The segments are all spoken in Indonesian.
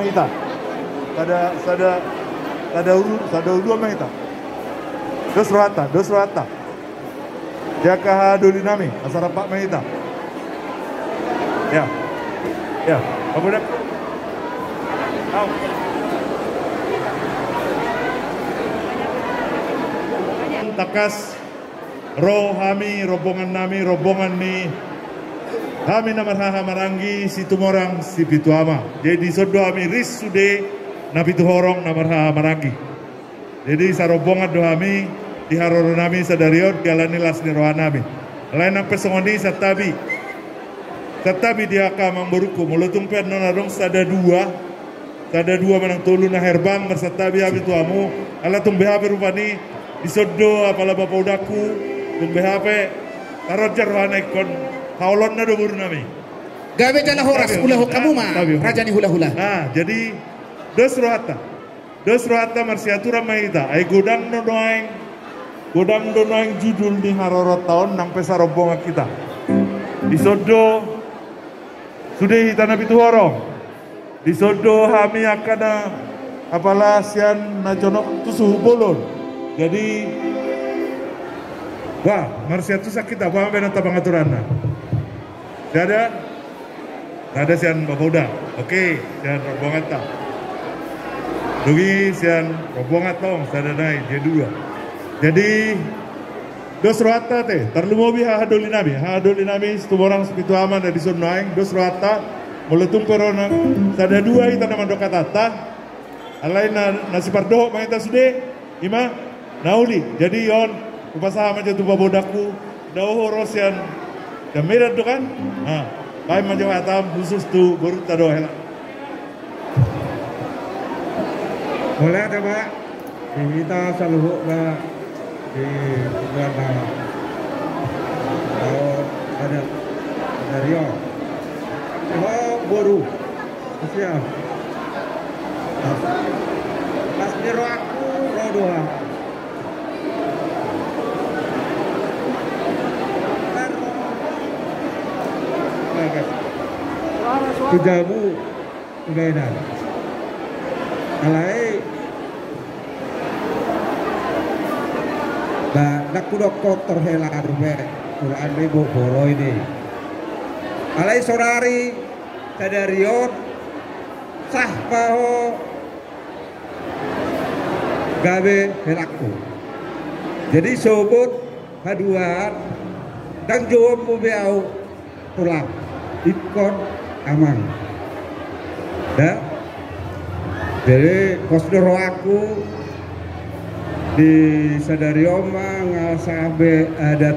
mangita. Sada udua mangita. Dos rohata. Jaka dolinami, asara pak mangita. Ya. Pemuda. Takas rohami, rombongan ni kami namarhaha marangi si tumorang si pituama. Jadi sodo kami ris sude na pituhorong namarhaha marangi. Jadi sa rombongan dohami di haroro nami sadariot galani lasni rohanami. Lain ang pesongoni sa tabi dia kamang beruku mulutung pen nonarong sada dua menang tulu na herbang bersatabi abi tuamu ala tumbeha berupani disodo apala bapak udaku tumbeha tarojar rohana ikon kaulon na do buru nami gawe jala horas ulah kamu mah raja ni hula-hula. Nah jadi dos rohata marsiatura maita ay godang donoeng judul di harorot tahun nang pesa rombongan kita disodo sudah tanah pitu horong disodo kami akan apalah sian naconok tu suhu bolon. Jadi wah marsiatu sakit apa bena tabangaturanna. Tidak ada sian bapak udah. Oke, sian rombongan tak. Dugi sian rombongan tong sadanai dia dua. Jadi dos rohata teh terlumobi hadolinami setumorang sepitu aman dari sunnaing dos rohata meletung perona sada dua ita nama doka tata alain nasi pardo mangita sude ima nauli jadi yon upasaha maja tu babodaku dau horosian kamera tu kan baik maja atam khusus tu baru tado hela boleh ada Pak kita selalu di bulan ada Rio baru siap pas niro aku rodoa tujamu udah alai nak kudok kotor hela arbe Quran ibu boro ini alai saudari sadarion sah paho gawe helaku jadi sobot haduan dan jawab mubiau pulang ikon aman dah jadi kosdoro aku di sadari oma ngasabe adat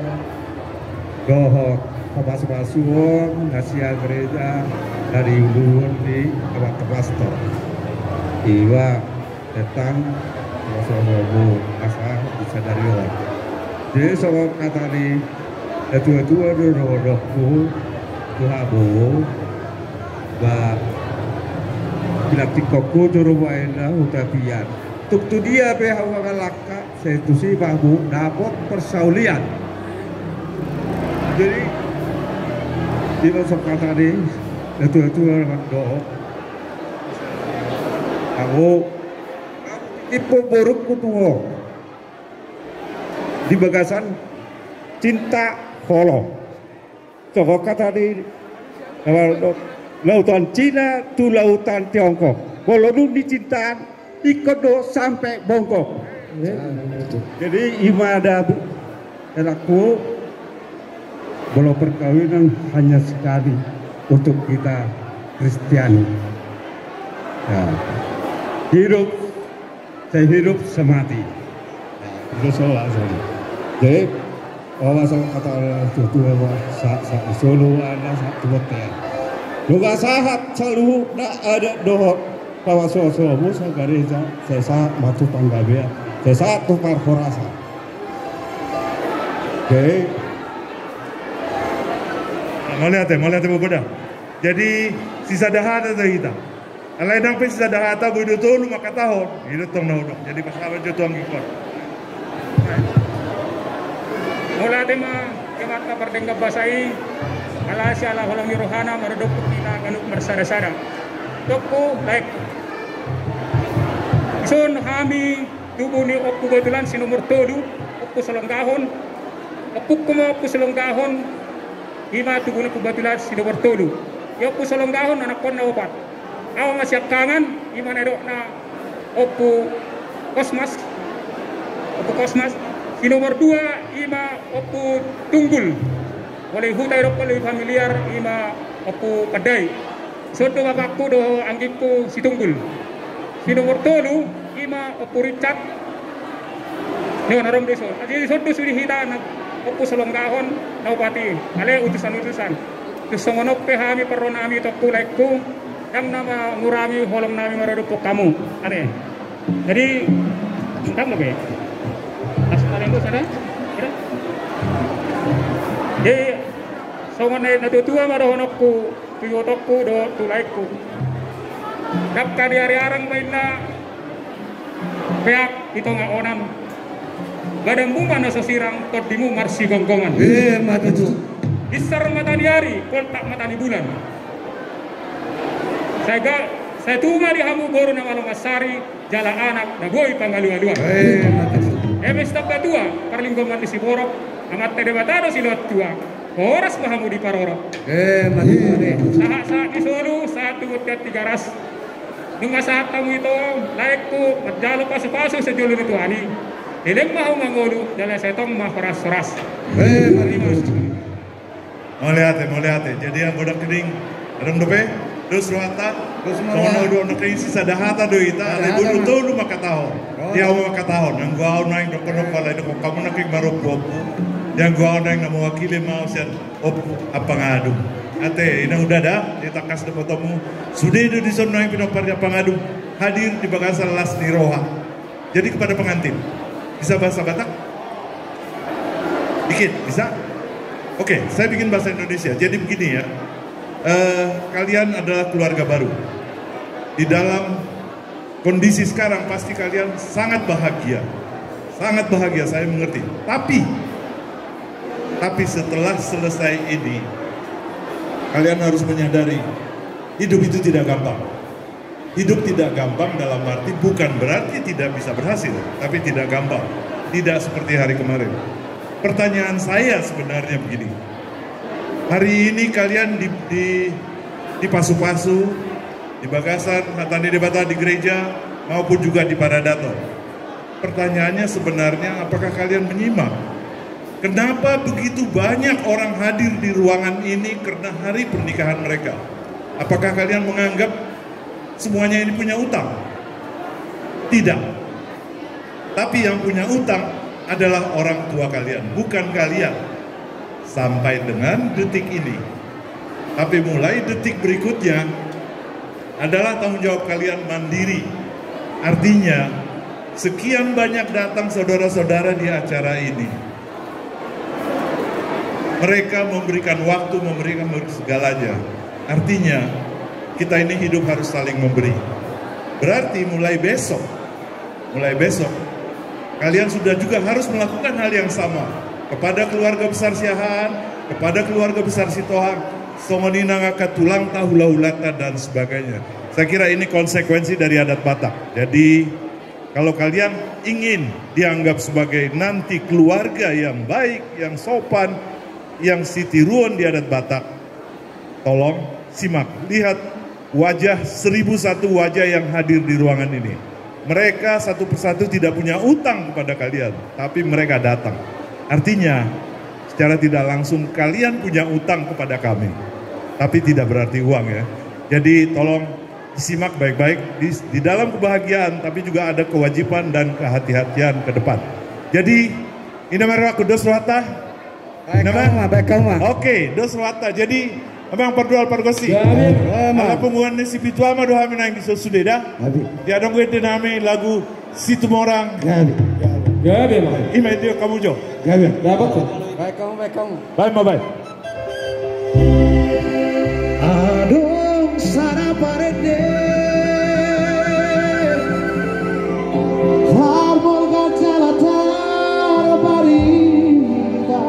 dohok papas-pasuon nasia gereja dari uluan di abad pastor iwa datang masalah asal di sadari oma jadi soal kata di tua-tua dohku tuhabu ba kilaptikoku turubaina utapian tuk tu dia behawa galaka setusi babu dapat persaulian jadi di masa kata ini itu orang doa aku ipo boruk kutuho di bagasan cinta holo coba kata ini lautan Cina tu lautan Tiongkok kalau lu dicintaan ikodo sampai Bongkok. Jadi ibadah elaku belum perkawinan hanya sekali untuk kita Kristiani. Ya. Saya hidup semati. Itu soal saya. Jadi awasal kata tutua sa solo ada satu hotel. Juga sahat selalu ada doa pawaso-somu sa gereja sesa matu panggabea sesa tukar horasa oke melihat berbeda jadi sisa dahata kita alai nang pe sisa dahata bodo tolu maka tahun itu tong naudok jadi pas kawan jotuang ikon mula tema kemat ka pertengga basai ala siala holang rohana marodok kita kanuk bersada-sada Toko like Son kami tubuh ni oppo kebetulan si nomor 7 oppo selonggahon oppo selonggahon ima tubuh ni kebetulan si nomor 7 ya oppo selonggahon anak kon na opat awa masih kangen ima nedok na oppo kosmas si nomor 2 ima oppo tunggul oleh hutai rok oleh familiar ima oppo padai soto bapakku do anggitku si tunggul si nomor 7 ima oppo Richard no narom deso jadi soto suri hita na oppo selonggahon na upati ale utusan terus songonok pehami perronami tokku laikku yang nama ngurami holong nami marodopok kamu aneh jadi kamu be asal itu sana kira jadi songone na tutua marohonokku tuyotokku do tulaikku dapka di hari-arang mainna peak itu nggak onan gadang bunga na sosirang todimu marsi gonggongan mata tu isar mata di hari kontak mata di bulan saya tuma di hamu goro na Malongasari jala anak na boy pangaluan mata tu emes tabda tua perlinggongan di Siborok amat tede batado si lot tua horas mahamu di Parorok mata tu saat di Solo saat tubuh 3 ras nunga saat kamu itu laikku berjalo pasu-pasu sejauh itu ani Hileng mahu mangolu dalam setong mah peras-peras. Mau lihat jadi yang bodak kening adang dope dos ruata kono do nak isi sadahata do ita le bulu to maka tahu dia maka tahu nang gua naik do kono pala do kamu nak marop bopu yang gua naik na mewakili mau sian op apa ngadu ate ina udah dah kita kas do fotomu sudah do di sono yang pinopar apa ngadu hadir di Bagasan Lasni Roha. Jadi kepada pengantin bisa bahasa Batak dikit bisa. Oke, saya bikin bahasa Indonesia. Jadi begini ya, kalian adalah keluarga baru. Di dalam kondisi sekarang pasti kalian sangat bahagia, saya mengerti. Tapi setelah selesai ini, kalian harus menyadari, hidup itu tidak gampang. Hidup tidak gampang dalam arti bukan berarti tidak bisa berhasil, tapi tidak gampang. Tidak seperti hari kemarin. Pertanyaan saya sebenarnya begini, hari ini kalian di Pasu-Pasu, di Bagasan, Hatani Debata di gereja, maupun juga di Paradato. Pertanyaannya sebenarnya apakah kalian menyimak? Kenapa begitu banyak orang hadir di ruangan ini karena hari pernikahan mereka? Apakah kalian menganggap semuanya ini punya utang? Tidak. Tapi yang punya utang adalah orang tua kalian, bukan kalian. Sampai dengan detik ini. Tapi mulai detik berikutnya adalah tanggung jawab kalian mandiri. Artinya, sekian banyak datang saudara-saudara di acara ini. Mereka memberikan waktu, memberikan segalanya. Artinya, kita ini hidup harus saling memberi. Berarti mulai besok, kalian sudah juga harus melakukan hal yang sama kepada keluarga besar Siahaan, kepada keluarga besar Sitohang, Songonina ngaka tulang tahula-hulata dan sebagainya. Saya kira ini konsekuensi dari adat Batak. Jadi kalau kalian ingin dianggap sebagai nanti keluarga yang baik, yang sopan, yang sitiruan di adat Batak, tolong simak, lihat wajah 1001 wajah yang hadir di ruangan ini. Mereka satu persatu tidak punya utang kepada kalian, tapi mereka datang. Artinya, secara tidak langsung kalian punya utang kepada kami. Tapi tidak berarti uang ya. Jadi tolong disimak baik-baik di dalam kebahagiaan, tapi juga ada kewajiban dan kehati-hatian ke depan. Jadi, ini mereka dos ruata. baik kamu. Oke, dos ruata. Jadi, abang perdual pargosi. Ala pembuatan si Pituama doa menang di Sosudeda. Dia dong gue dinamai lagu si Tumorang. Gabe mah. Ima itu kamu jo. Gabe. Dapat kok. Baik kamu. Baik. Adong sana parede. Farmol gacala tar parida.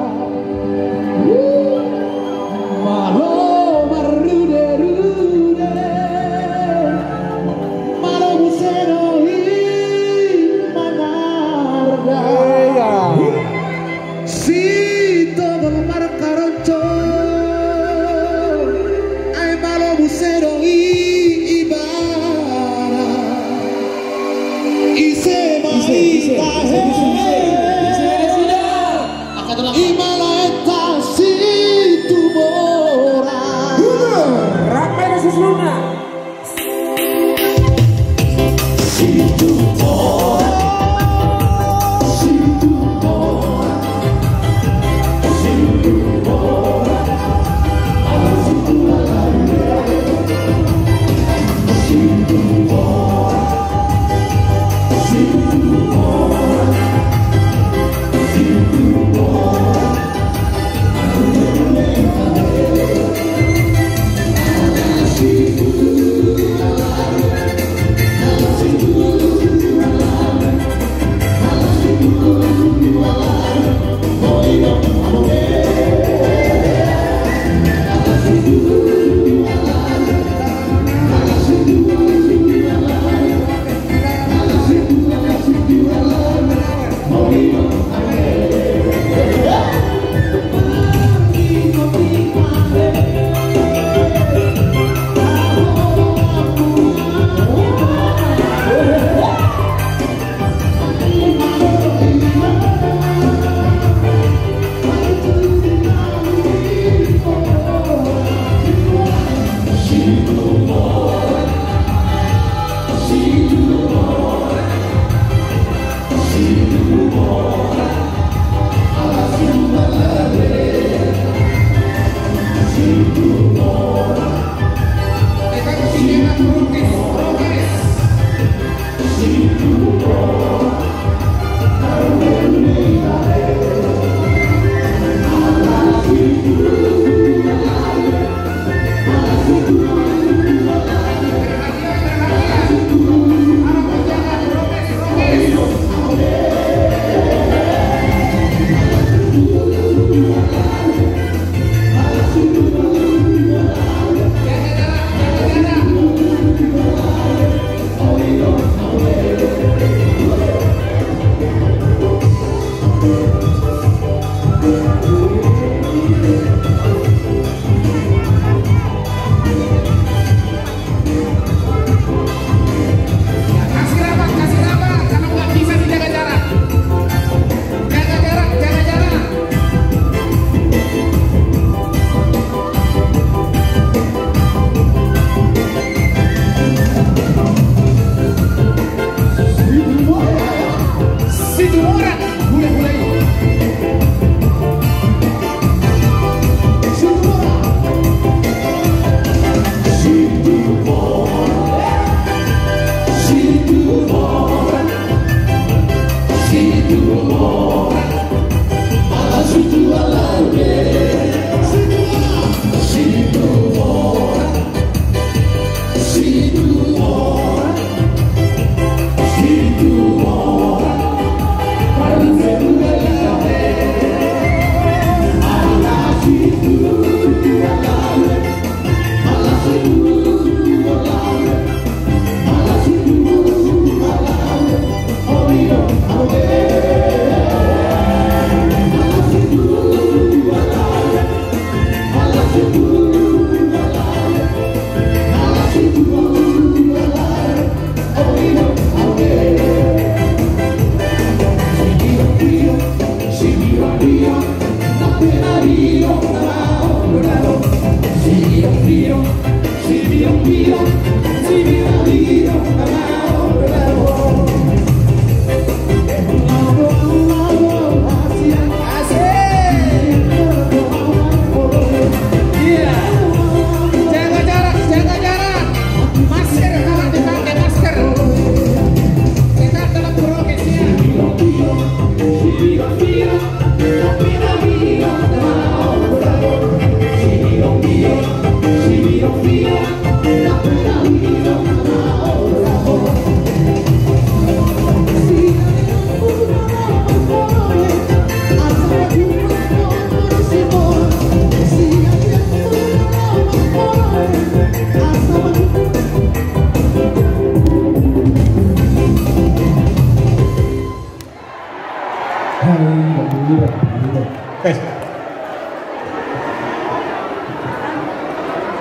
Malo marude.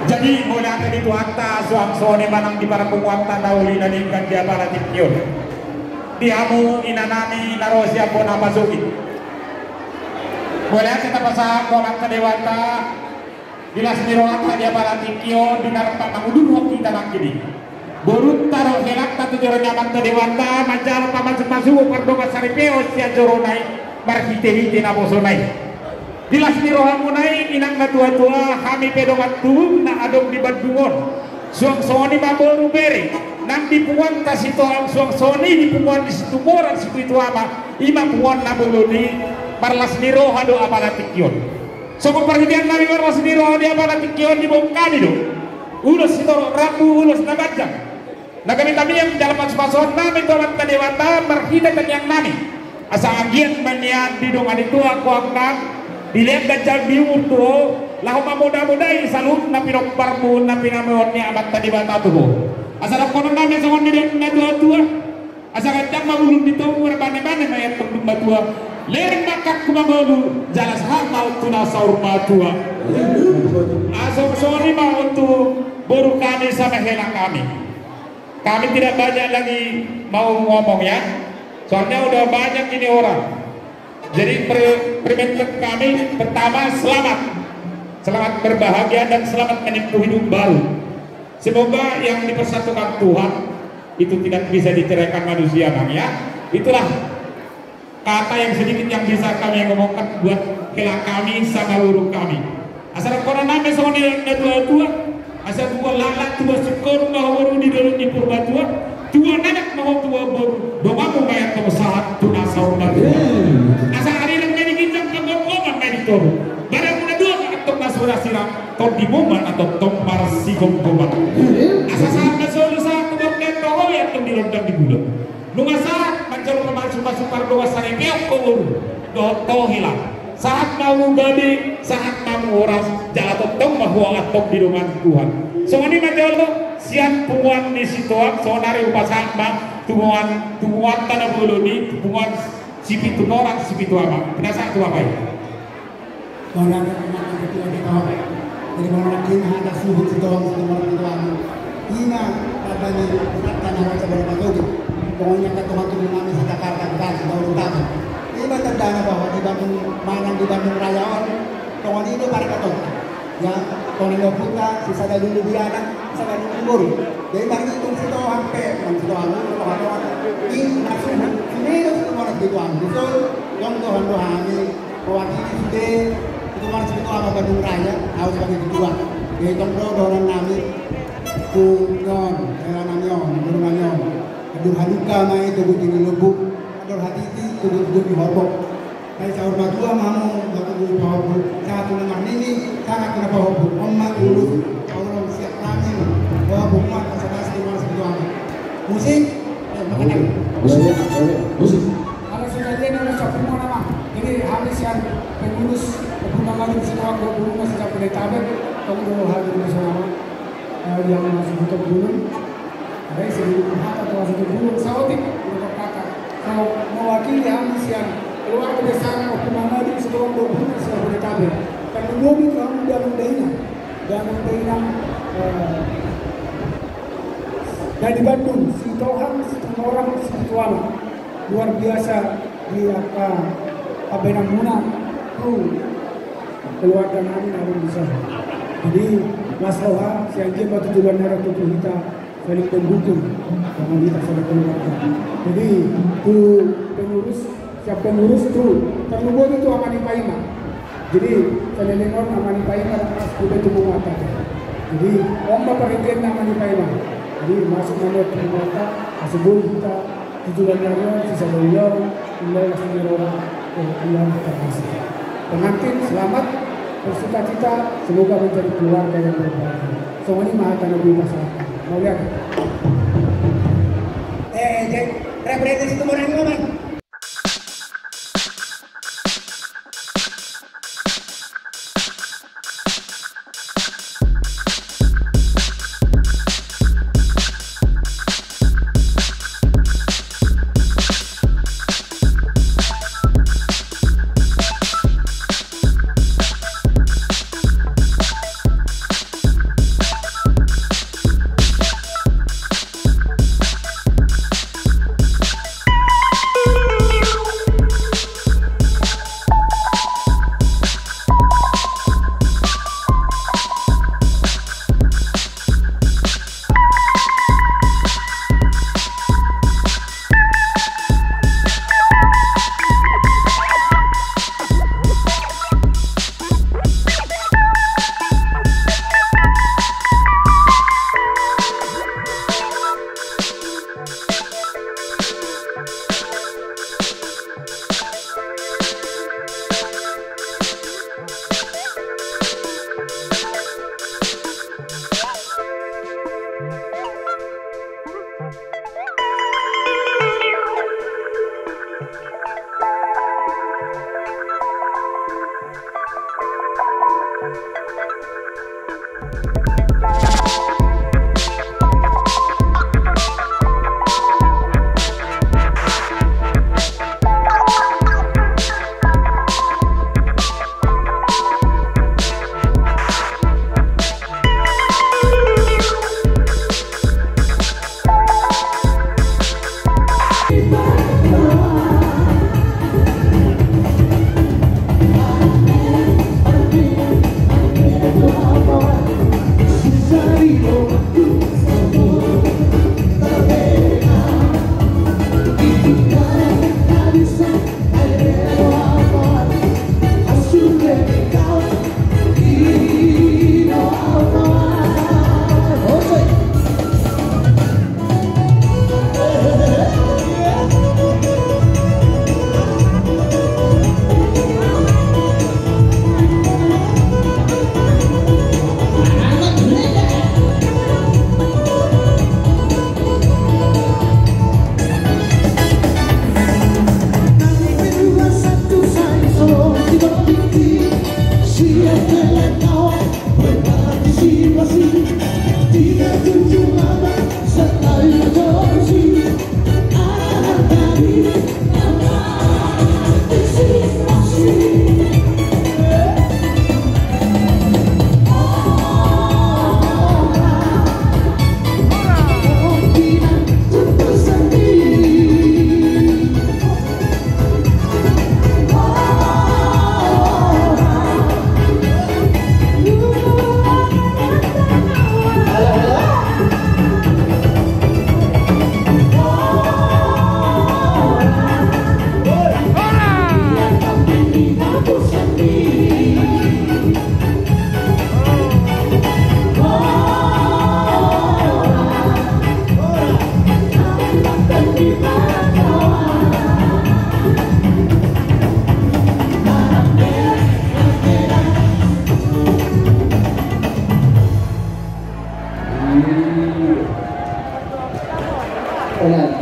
Jadi mulai tadi tuanta suang sone manang di para penguatan dauli naningkan dia para tikyon. Diamu inanani narosia pona masuki. Mulai kita pasang kolak kedewata dilas dirota dia para tikyon dinarta mangudun waktu kita nakini. Burut taro helak tatu joro nyaman to dewata macal pamasuk pardonga saripeo sia joro nai marhite-hite na bosonai. Dilas ni rohamunai inang na tua-tua kami pedongat tuhum na adong di Bandungon. Suang soni maboru bere nang dipuan ta sito ang suang soni dipuan di situ moran situ itu ama ima puan na boloni parlas ni roha do apalatikyon. So perhatian nami parlas ni roha di apalatikyon di bongkani do. Ulos sito rabu ulos na badjang. Nah kami yang dalam masuk nami tuan kadewata marhida dan yang nami asa agian manian di dong adi tua aku angkat dilihat gajal biur tuh lahu muda-mudai salut napi dok parbu napi namanya amat kadewata tuh asa dok konon nami songon di dong tua asa gajal maulun di tau berbane-bane mayat pendum tua lereng makak kumangolu jalas hamau tuna saur tua asa soni mau untuk baru kami sama helang kami. Kami tidak banyak lagi mau ngomong ya, soalnya udah banyak ini orang. Jadi permintaan kami pertama selamat berbahagia dan selamat menempuh hidup baru. Semoga yang dipersatukan Tuhan itu tidak bisa diceraikan manusia, bang ya. Itulah kata yang sedikit yang bisa kami ngomongkan buat kelang kami sama urung kami. Asal koran name sama dia tua-tua. Asal tua lalat tua syukur bahawa di dalam di purba tua nanak bahawa tua baru doa mau bayar ke saat tuna saur baru asal hari ini menjadi kincang kegomboman meditor barang muda dua atau nasura siram tol di momen atau tol marasi gomboman asal saat nasura saat keboknya toh ya tol di londang di bulan nunga saat mencari masuk doa sarengkeok keburu toh hilang saat mau gade, saat mau oras jalan tong bahwa atok di rumah Tuhan. Soalnya macam siap punguan di situak, sonari upasan bang, punguan tanah boloni, punguan sipi tunorak, sipi tu apa? Penasaan tu apa? Orang yang ketua kita, dari mana kita ada suhu situak, situak. Ina padanya tanah macam berapa tu? Pokoknya ketua tu nama di Jakarta kita sudah urut. Ini terdana bahwa di Bandung Raya kawan itu para katon ya Tonino Putra sisa dari dulu biana sisa dari umur jadi bagi itu situ sampai situ kawan ini maksudnya ini itu semua gitu so yang Tuhan ini mewakili itu mana situ apa Bandung Raya harus sebagai kedua jadi contoh orang nami kunyon namanya aduh haduka mai itu begini lubuk aduh hati itu di horbok Hai saur madua mamu baku bawa satu nama ini sangat kena bawa omak urus orang siap angin bawa bumat masalah semua semua musik makanan musik kalau sudah dia nama siapa nama ini habis yang pengurus perkembangan semua guru masih sampai di tabel tunggu hari ini semua yang masih butuh gunung ada sebelum atau masih gunung sautik untuk kakak kalau mewakili habis yang keluar kebesaran hukuman di sebuah dokumen sebagai tabel. Karena mobil kamu dan mudahnya dari Bandung, si Tuhan, si orang, si Tuhan luar biasa di apa namanya keluarga kami harus bisa. Jadi Mas Roha, si anjing batu tujuan darah tubuh kita saling mendukung dengan kita saling keluarga. Jadi tu pengurus siap pengurus itu terlubur itu amani paima. Jadi selelengon amani paima dan mas kuda tubuh mata. Jadi omba perhentian amani paima. Jadi masuk nama tubuh mata, sebelum kita tujuan darah sisa beliau mulai langsung orang yang terkasih. Pengantin selamat bersuka cita semoga menjadi keluarga yang berbahagia. Semuanya maha nabi masyarakat. Mau lihat? Referensi itu orang apa?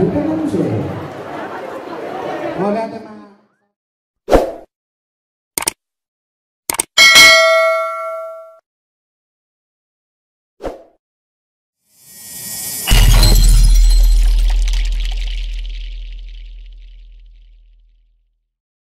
bukan manusia. Oleh